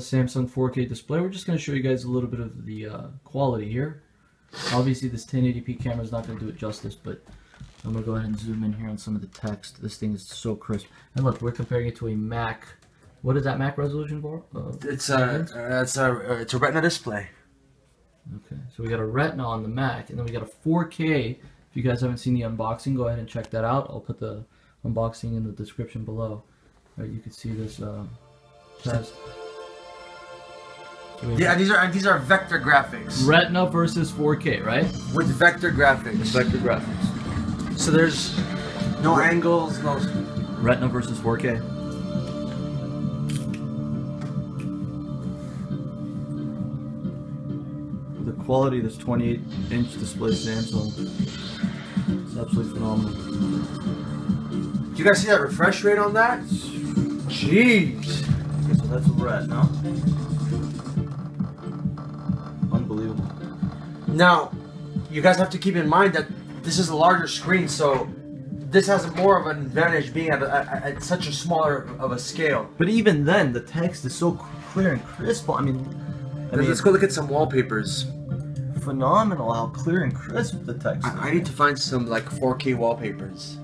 Samsung 4K display. We're just going to show you guys a little bit of the quality here. Obviously, this 1080p camera is not going to do it justice, but I'm going to go ahead and zoom in here on some of the text. This thing is so crisp. And look, we're comparing it to a Mac. What is that Mac resolution for? It's a Retina display. Okay, so we got a Retina on the Mac, and then we got a 4K. If you guys haven't seen the unboxing, go ahead and check that out. I'll put the unboxing in the description below. Right, you can see this test. So yeah, these are vector graphics. Retina versus 4K, right? With vector graphics. Vector graphics. So there's no angles, no. Retina versus 4K. The quality of this 28-inch display Samsung is absolutely phenomenal. Do you guys see that refresh rate on that? Jeez. Okay, so that's a Retina. Unbelievable. Now, you guys have to keep in mind that this is a larger screen, so this has more of an advantage being at such a smaller of a scale. But even then, the text is so clear and crisp. I mean, let's go look at some wallpapers. Phenomenal how clear and crisp the text is. I need to find some like 4K wallpapers.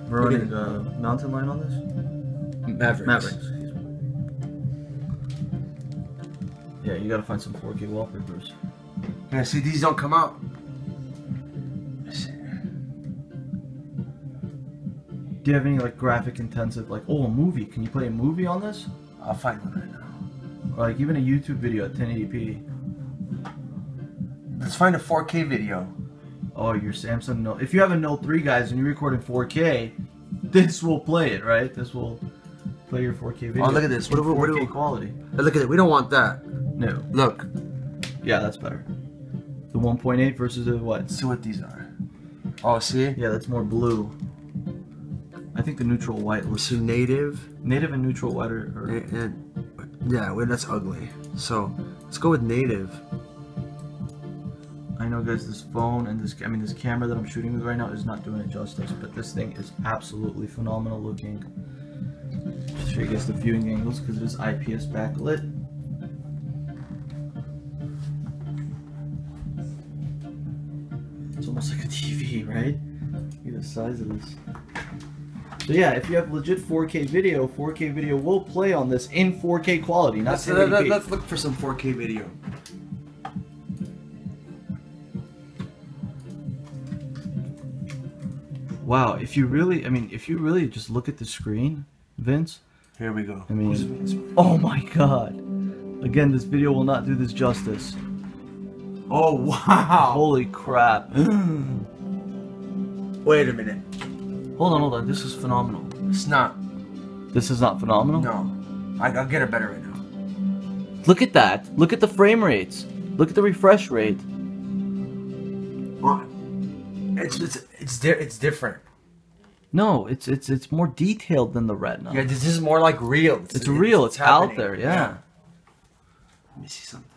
We're running the mountain lion on this? Mavericks. Excuse me. Yeah, you gotta find some 4K wallpapers. Yeah, see, these don't come out. Do you have any like graphic intensive, like, oh, a movie? Can you play a movie on this? I'll find one right now. Or like even a YouTube video at 1080p. Let's find a 4K video. Oh, your Samsung Note. If you have a Note 3, guys, and you record in 4K, this will play it, right? This will play your 4K video. Oh, look at this. What 4K quality. Look at it. We don't want that. No. Look. Yeah, that's better. The 1.8 versus the what? Let's see what these are. Oh, see? Yeah, that's more blue. I think the neutral white looks... See, native. Native and neutral white are... Yeah, well, that's ugly. So, let's go with native. I know, guys, this phone and this camera that I'm shooting with right now is not doing it justice, but this thing is absolutely phenomenal looking. Just show you guys the viewing angles because it is IPS backlit. It's almost like a TV, right? Look at the size of this. So yeah, if you have legit 4K video will play on this in 4K quality, not 1080p. Let's look for some 4K video. Wow, if you really just look at the screen, Vince. Here we go. I mean, oh my god. Again, this video will not do this justice. Oh, wow. Holy crap. Wait a minute. Hold on. This is phenomenal. It's not. This is not phenomenal? No. I'll get it better right now. Look at that. Look at the frame rates. Look at the refresh rate. It's different. No, it's more detailed than the Retina. Yeah, this is more like real. It's real. It's out there. Yeah. Let me see something.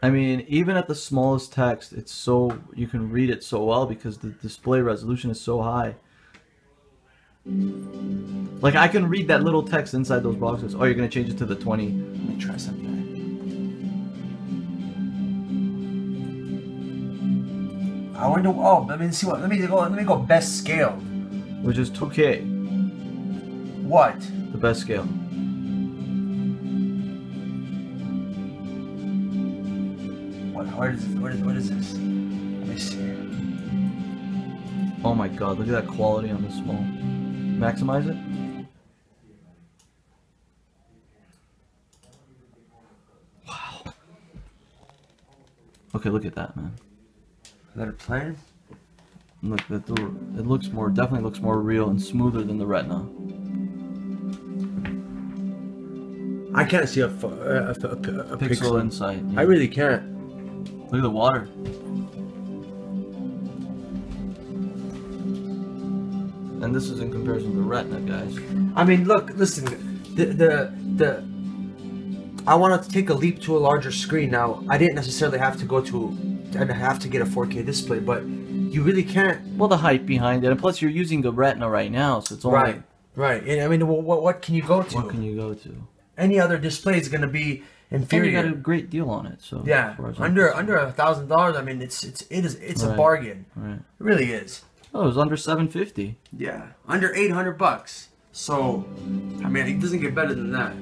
I mean, even at the smallest text, it's so you can read it so well because the display resolution is so high. Like I can read that little text inside those boxes. Oh, you're gonna change it to the 20. Let me try something. I wonder. Oh, let me see what. Let me go best scale. Which is 2K. What? The best scale. What is this? Let me see. Oh my god, look at that quality on this small. Maximize it. Wow. Okay, look at that, man. Let it play. Look, it looks more, definitely looks more real and smoother than the Retina. I can't see a pixel inside. Yeah. I really can't. Look at the water. And this is in comparison to the Retina, guys. I mean, look, listen. I wanted to take a leap to a larger screen. Now, I didn't necessarily have to get a 4K display, but you really can't. Well, the hype behind it, and plus you're using the Retina right now, so it's only right. Right. And I mean, what can you go to? What can you go to? Any other display is going to be inferior. And you got a great deal on it. So yeah, under $1,000. I mean, it's a bargain. Right. It really is. Oh, it was under $750. Yeah, under $800. So, I mean, it doesn't get better than that.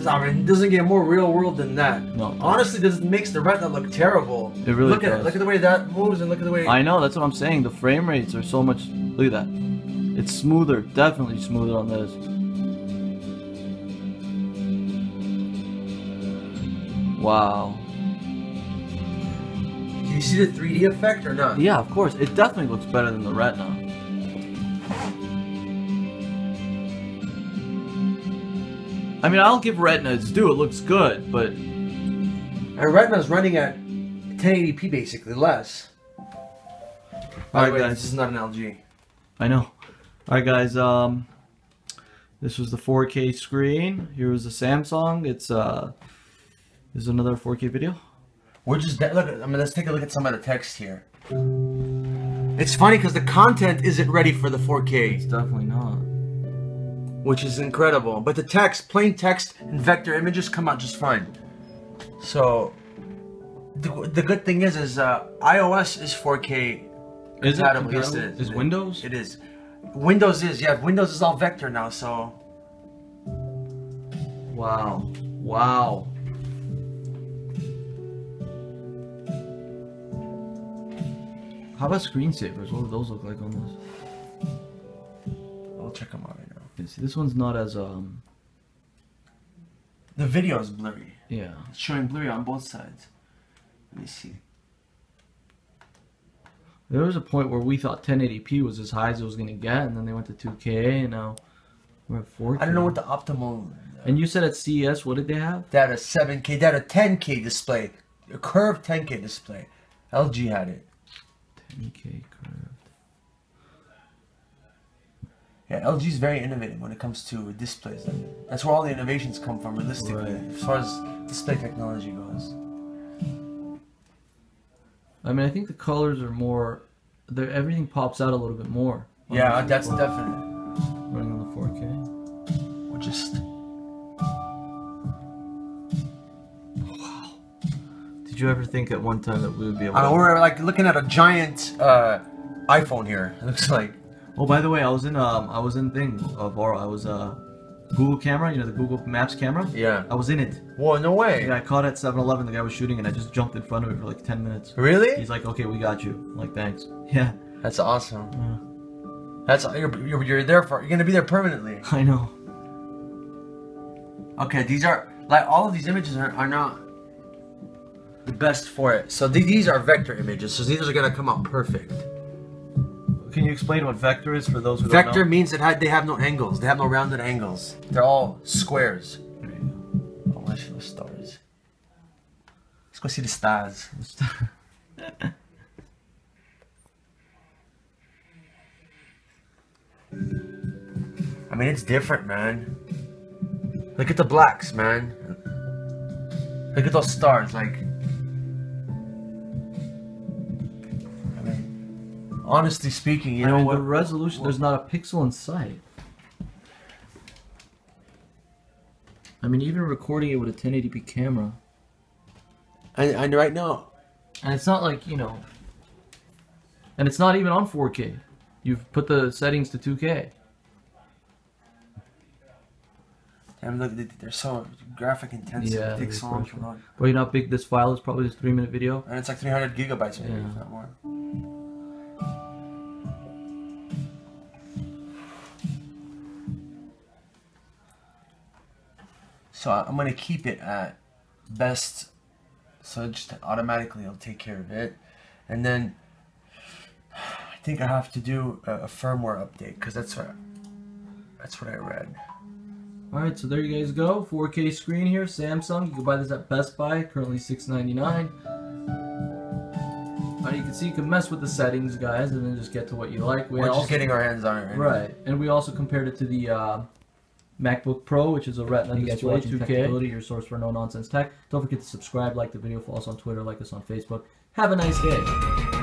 I mean, it doesn't get more real world than that. No. Honestly, this makes the Retina look terrible. It really look does. at it. Look at the way that moves, and look at the way. I know. That's what I'm saying. The frame rates are so much. Look at that. It's smoother. Definitely smoother on this. Wow. Do you see the 3D effect or not? Yeah, of course. It definitely looks better than the Retina. I mean, I'll give Retina its due. It looks good, but... And Retina's running at 1080p basically, less. By the way, guys. this is not an LG. I know. Alright, guys. This was the 4K screen. Here was the Samsung. It's this is another 4K video. We're just look. I mean, let's take a look at some of the text here. It's funny because the content isn't ready for the 4K. It's definitely not. Which is incredible. But the text, plain text and vector images come out just fine. So, the good thing is iOS is 4K Is it compatible. Yes, compatible? it is. Is Windows? It is. Windows is, yeah. Windows is all vector now, so. Wow. Wow. How about screensavers? What do those look like on this? I'll check them out right now. Yeah, see, this one's not as The video is blurry. yeah. It's showing blurry on both sides. Let me see. There was a point where we thought 1080p was as high as it was gonna get, and then they went to 2K, and now we're at 4K. I don't know what the optimal. And you said at CES, what did they have? They had a 7K, they had a 10K display, a curved 10K display. LG had it. 10K curved. Yeah, LG is very innovative when it comes to displays. That's where all the innovations come from, realistically, Right. as far as display technology goes. I mean, I think the colors are more. Everything pops out a little bit more. Yeah, that's definite. Running on the 4K. We're just. Did you ever think at one time that we would be able? We're like looking at a giant iPhone here. It looks like. Oh, by the way, I was in Voro. I was Google camera, you know, the Google Maps camera. Yeah. I was in it. Whoa, no way. Yeah, I caught it at 7-Eleven. The guy was shooting, and I just jumped in front of it for like 10 minutes. Really? He's like, "Okay, we got you." I'm like, thanks. Yeah. That's awesome. That's you're there for. You're gonna be there permanently. I know. Okay, these are like all of these images are not the best for it. So these are vector images. So these are gonna come out perfect. Can you explain what vector is for those who Vector don't know? means that they have no angles. They have no rounded angles. They're all squares. Oh, I should have stars. Let's go see the stars. I mean, it's different, man. Look at the blacks, man. Look at those stars, like. I mean, honestly speaking, you know what? The resolution, there's not a pixel in sight. I mean, even recording it with a 1080p camera. And right now. And it's not like, you know. And it's not even on 4K. You've put the settings to 2K. Damn, look, they're so graphic intensive. Yeah, It takes so long to run. Well, you know how big this file is? Probably this 3-minute video. And it's like 300 gigabytes, maybe, Yeah. if not more. So I'm gonna keep it at best. So just automatically it'll take care of it. And then I think I have to do a firmware update because that's what I read. Alright, so there you guys go. 4K screen here, Samsung. You can buy this at Best Buy, currently $6.99. You can see you can mess with the settings, guys, and then just get to what you like. We're just getting our hands on it right now. Right, and we also compared it to the MacBook Pro, which is a Retina display, 2K. Your source for no-nonsense tech. Don't forget to subscribe, like the video, follow us on Twitter, like us on Facebook. Have a nice day.